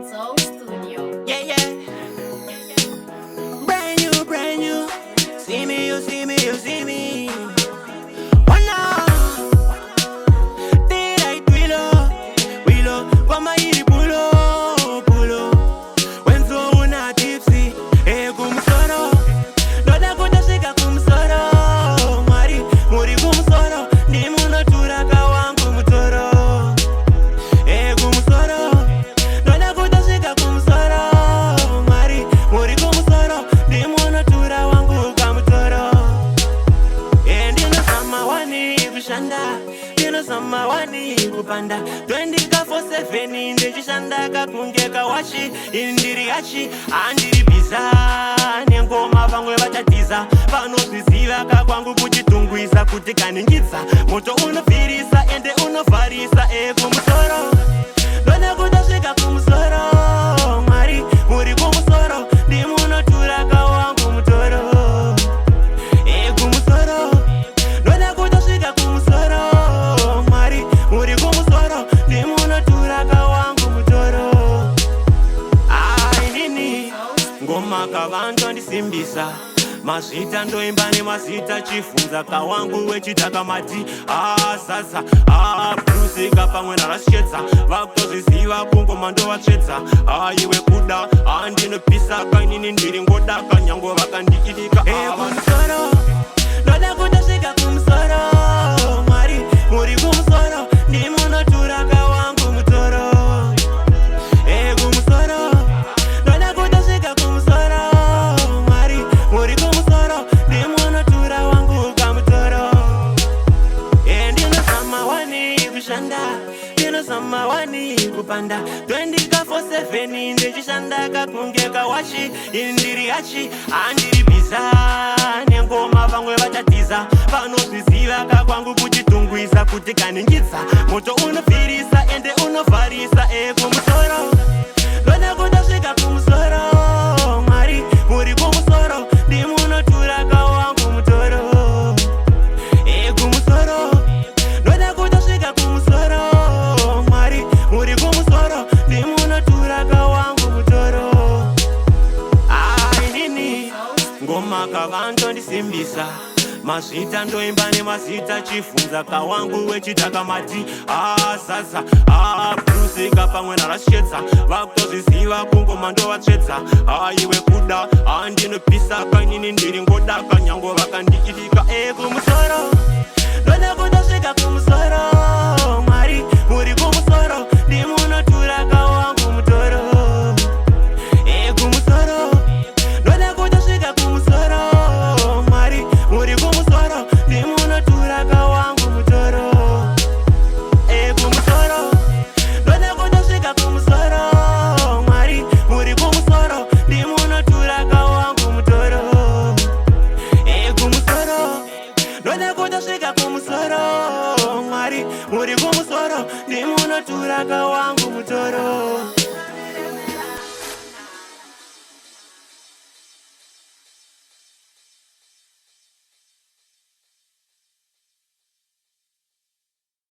Soul Studio. Yeah, yeah. Brand new. See me, you see me, you see me. Oh no. Daylight, Willow. Kwama yiri pulo. When so una tipsy, kumsoro. Loda kutashika kumsoro. Muri kumsoro. Ni muno turaka wangu mutoro. Kumsoro. Loda kutashika kumsoro. Muri kumsoro. Ni muno tura wangu kamutoro. Ndino samawani kushanda. Ndino samawani kupanda. 24/7 ndechishanda kakungeka washi. Indiri yachi andiri biza. Nengoma vamwe vatatiza. Vanozviziva kakwangu kuchitungwisa kuti kaningidza. Moto unofirisa ende unofarisa kumusoro. Ndone kutasvika kumusoro. Mwari muri kumusoro. Ndimunotura kawangu mutoro. Kumusoro. Ndone kutasvika kumusoro. Mwari muri kumusoro. Ndimunotura kawangu mutoro. Inini ngoma kavanzo ndisimbisa. Mazita ndoimba nemazita chifunza kawangu wechitaka mati sasa brusika pamwe narashedza vakutozviziva kungoma ndovatsvedza iwe kuda ndinopisa kainini ndiri ngoda kanyango vakandiidika kumusoro ndoda kutosvika kumusoro mwari muri kumusoro ndimunotura kawangu mutoro kumusoro ndoda kutosvika kumusoro mwari muri kumusoro ndimunotura wangu kamutoro ndinosamawani kushanda ndinosamawani kupanda 24/7 ndechishanda kakungeka washi indiri yachi andiri biza nengoma vamwe vatatiza vanozviziva kakwangu kuchitungwisa kuti kaningidza moto unofirisa ende unofarisa kumusoro ndone kutasvika kumusoro mwari muri kumusoro ndimunotura kawangu mutoro kumusoro ndone kutasvika kumusoro mwari muri kumusoro ndimunotura kawangu mutoro inini ngoma kavanzo ndisimbisa mazita ndoimba nemazita chifunza kawangu wechitaka mati sasa brusika pamwe narashedza vakutozviziva kungoma ndovatsvedza iwe kuda ndinopisa kainini ndiri ngoda kanyango vakandiidika kumusoro ndone kutosvika kumusoro mwari muri kumusoro ndimunotura kawangu mutoro kumusoro ndone kutosvika kumusoro mwari muri kumusoro ndimunotura kawangu mutoro kumusoro ndone kutosvika kumusoro mwari muri kumusoro ndimunotura kawangu mutoro kumusoro ndone kutosvika kumusoro mwari muri kumusoro ndimunotura kawangu mutoro